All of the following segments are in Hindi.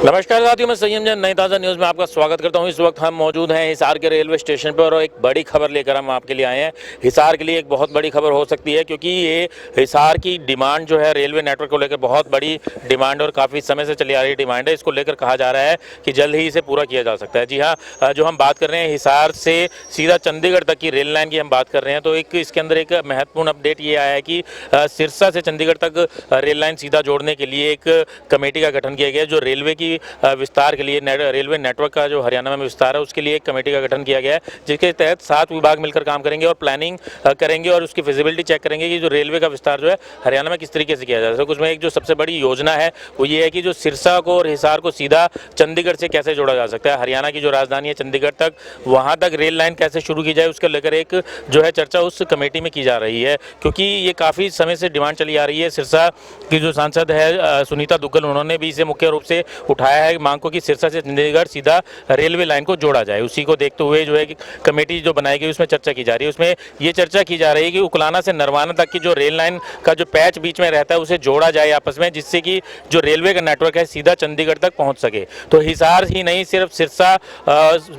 नमस्कार साथियों, मैं संयम जैन नई ताज़ा न्यूज़ में आपका स्वागत करता हूं। इस वक्त हम मौजूद हैं हिसार के रेलवे स्टेशन पर और एक बड़ी खबर लेकर हम आपके लिए आए हैं। हिसार के लिए एक बहुत बड़ी खबर हो सकती है क्योंकि ये हिसार की डिमांड जो है रेलवे नेटवर्क को लेकर बहुत बड़ी डिमांड और काफ़ी समय से चली आ रही डिमांड है। इसको लेकर कहा जा रहा है कि जल्द ही इसे पूरा किया जा सकता है। जी हाँ, जो हम बात कर रहे हैं हिसार से सीधा चंडीगढ़ तक की रेल लाइन की हम बात कर रहे हैं, तो इसके अंदर एक महत्वपूर्ण अपडेट ये आया है कि सिरसा से चंडीगढ़ तक रेल लाइन सीधा जोड़ने के लिए एक कमेटी का गठन किया गया है। जो रेलवे की विस्तार के लिए रेलवे नेटवर्क का जो हरियाणा में विस्तार है उसके लिए एक कमेटी का गठन किया गया है, जिसके तहत 7 विभाग मिलकर काम करेंगे और प्लानिंग करेंगे और उसकी फिजिबिलिटी चेक करेंगे कि जो रेलवे का विस्तार जो है हरियाणा में किस तरीके से किया जा सकता है। उसमें एक जो सबसे बड़ी योजना है वो ये है कि जो सिरसा को और हिसार को सीधा चंडीगढ़ से कैसे जोड़ा जा सकता है। हरियाणा की जो राजधानी है चंडीगढ़ तक, वहाँ तक रेल लाइन कैसे शुरू की जाए उसको लेकर एक जो है चर्चा उस कमेटी में की जा रही है, क्योंकि ये काफ़ी समय से डिमांड चली आ रही है। सिरसा की जो सांसद है सुनीता दुग्गल, उन्होंने भी इसे मुख्य रूप से उठाया है मांग को कि सिरसा से चंडीगढ़ सीधा रेलवे लाइन को जोड़ा जाए। उसी को देखते हुए जो है कमेटी जो बनाई गई उसमें चर्चा की जा रही है। उसमें ये चर्चा की जा रही है कि उकलाना से नरवाना तक की जो रेल लाइन का जो पैच बीच में रहता है उसे जोड़ा जाए आपस में, जिससे कि जो रेलवे का नेटवर्क है सीधा चंडीगढ़ तक पहुंच सके। तो हिसार ही नहीं, सिर्फ सिरसा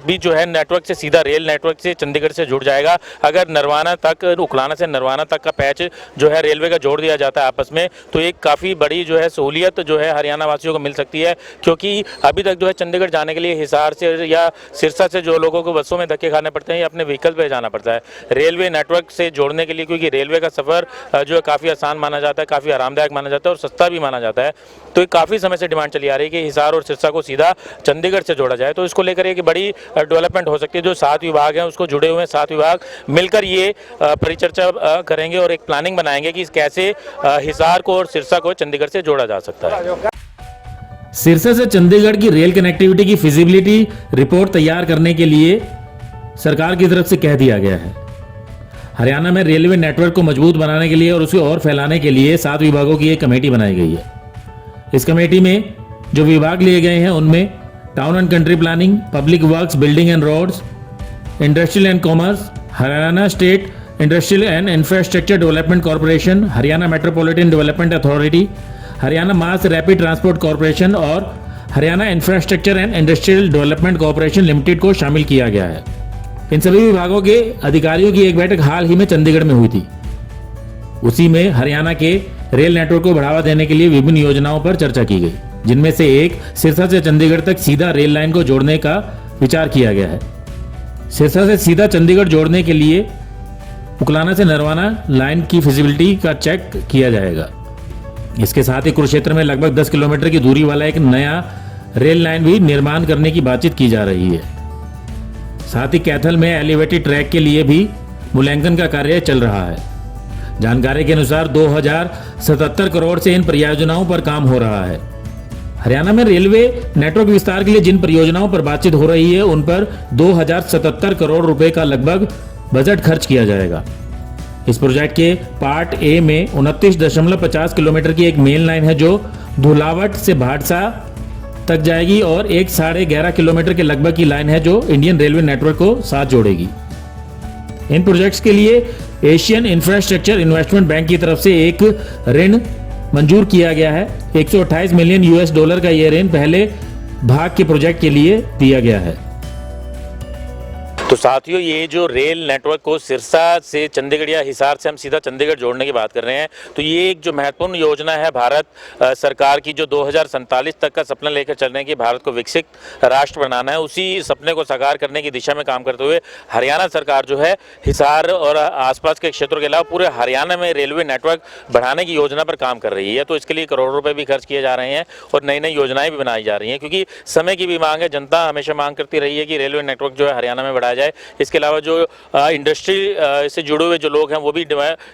भी जो है नेटवर्क से सीधा रेल नेटवर्क से चंडीगढ़ से जुड़ जाएगा। अगर नरवाना तक, उकलाना से नरवाना तक का पैच जो है रेलवे का जोड़ दिया जाता है आपस में, तो एक काफ़ी बड़ी जो है सहूलियत जो है हरियाणा वासियों को मिल सकती है। क्योंकि अभी तक जो है चंडीगढ़ जाने के लिए हिसार से या सिरसा से जो लोगों को बसों में धक्के खाने पड़ते हैं या अपने व्हीकल पे जाना पड़ता है। रेलवे नेटवर्क से जोड़ने के लिए, क्योंकि रेलवे का सफ़र जो है काफ़ी आसान माना जाता है, काफ़ी आरामदायक माना जाता है और सस्ता भी माना जाता है, तो ये काफ़ी समय से डिमांड चली आ रही है कि हिसार और सिरसा को सीधा चंडीगढ़ से जोड़ा जाए। तो इसको लेकर एक बड़ी डेवलपमेंट हो सकती है। जो 7 विभाग हैं उसको जुड़े हुए हैं 7 विभाग मिलकर ये परिचर्चा करेंगे और एक प्लानिंग बनाएंगे कि कैसे हिसार को और सिरसा को चंडीगढ़ से जोड़ा जा सकता है। सिरसा से चंडीगढ़ की रेल कनेक्टिविटी की फिजिबिलिटी रिपोर्ट तैयार करने के लिए सरकार की तरफ से कह दिया गया है। हरियाणा में रेलवे नेटवर्क को मजबूत बनाने के लिए और उसे और फैलाने के लिए 7 विभागों की एक कमेटी बनाई गई है। इस कमेटी में जो विभाग लिए गए हैं उनमें town and country planning, public works, building and roads, industrial and commerce, Haryana state industrial and infrastructure development corporation, Haryana metropolitan development authority, Haryana mass rapid transport corporation और Haryana infrastructure and industrial development corporation limited को शामिल किया गया है। इन सभी विभागों के अधिकारियों की एक बैठक हाल ही में चंडीगढ़ में हुई थी। उसी में हरियाणा के रेल नेटवर्क को बढ़ावा देने के लिए विभिन्न योजनाओं पर चर्चा की गई, जिनमें से एक सिरसा से चंडीगढ़ तक सीधा रेल लाइन को जोड़ने का विचार किया गया है। सिरसा से सीधा चंडीगढ़ जोड़ने के लिए उकलाना से नरवाना लाइन की फिजिबिलिटी का चेक किया जाएगा। इसके साथ ही कुरुक्षेत्र में लगभग 10 किलोमीटर की दूरी वाला एक नया रेल लाइन भी निर्माण करने की बातचीत की जा रही है। साथ ही कैथल में एलिवेटेड ट्रैक के लिए भी मूल्यांकन का कार्य चल रहा है। जानकारी के अनुसार 2077 करोड़ से इन परियोजनाओं पर काम हो रहा है। हरियाणा में रेलवे नेटवर्क विस्तार के लिए जिन परियोजनाओं पर बातचीत हो रही है उन पर 2077 करोड़ रुपए का लगभग बजट खर्च किया जाएगा। इस प्रोजेक्ट के पार्ट ए में 29.50 किलोमीटर की एक मेन लाइन है जो धुलावट से भाटसा तक जाएगी और एक 11.5 किलोमीटर के लगभग की लाइन है जो इंडियन रेलवे नेटवर्क को साथ जोड़ेगी। इन प्रोजेक्ट्स के लिए एशियन इंफ्रास्ट्रक्चर इन्वेस्टमेंट बैंक की तरफ से एक ऋण मंजूर किया गया है। 128 मिलियन यूएस डॉलर का यह ऋण पहले भाग के प्रोजेक्ट के लिए दिया गया है। तो साथियों, ये जो रेल नेटवर्क को सिरसा से चंडीगढ़ या हिसार से हम सीधा चंडीगढ़ जोड़ने की बात कर रहे हैं, तो ये एक जो महत्वपूर्ण योजना है भारत सरकार की, जो 2047 तक का सपना लेकर चल रहे हैं कि भारत को विकसित राष्ट्र बनाना है। उसी सपने को साकार करने की दिशा में काम करते हुए हरियाणा सरकार जो है हिसार और आसपास के क्षेत्रों के अलावा पूरे हरियाणा में रेलवे नेटवर्क बढ़ाने की योजना पर काम कर रही है। तो इसके लिए करोड़ों रुपये भी खर्च किए जा रहे हैं और नई नई योजनाएं भी बनाई जा रही हैं, क्योंकि समय की भी मांग है। जनता हमेशा मांग करती रही है कि रेलवे नेटवर्क जो है हरियाणा में बढ़ाया जाए। इसके अलावा जो इंडस्ट्री से जुड़े हुए जो लोग हैं वो भी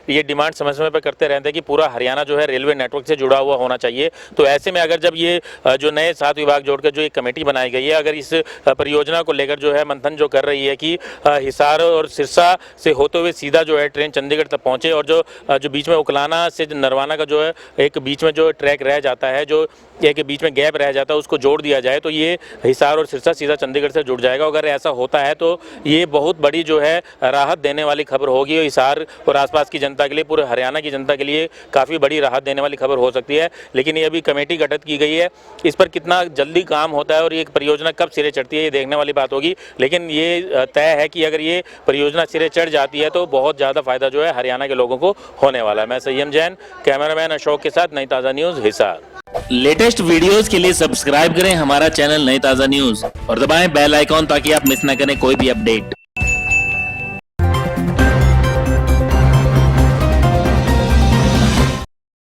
ये डिमांड समय समय पर करते रहते हैं कि पूरा हरियाणा जो है रेलवे नेटवर्क से जुड़ा हुआ होना चाहिए। तो ऐसे में अगर जब ये जो नए 7 विभाग जोड़कर जो एक कमेटी बनाई गई है, अगर इस परियोजना को लेकर जो है मंथन जो कर रही है कि हिसार और सिरसा से होते हुए सीधा जो है ट्रेन चंडीगढ़ तक पहुँचे और जो बीच में उकलाना से नरवाना का जो है एक बीच में जो ट्रैक रह जाता है, जो एक बीच में गैप रह जाता है, उसको जोड़ दिया जाए, तो ये हिसार और सिरसा सीधा चंडीगढ़ से जुड़ जाएगा। अगर ऐसा होता है तो ये बहुत बड़ी जो है राहत देने वाली खबर होगी और हिसार और आसपास की जनता के लिए, पूरे हरियाणा की जनता के लिए काफ़ी बड़ी राहत देने वाली खबर हो सकती है। लेकिन ये अभी कमेटी गठित की गई है, इस पर कितना जल्दी काम होता है और ये परियोजना कब सिरे चढ़ती है ये देखने वाली बात होगी। लेकिन ये तय है कि अगर ये परियोजना सिरे चढ़ जाती है तो बहुत ज़्यादा फायदा जो है हरियाणा के लोगों को होने वाला है। मैं संयम जैन, कैमरामैन अशोक के साथ, नई ताज़ा न्यूज़, हिसार। लेटेस्ट वीडियोस के लिए सब्सक्राइब करें हमारा चैनल नई ताज़ा न्यूज़ और दबाएं बेल आइकॉन ताकि आप मिस ना करें कोई भी अपडेट।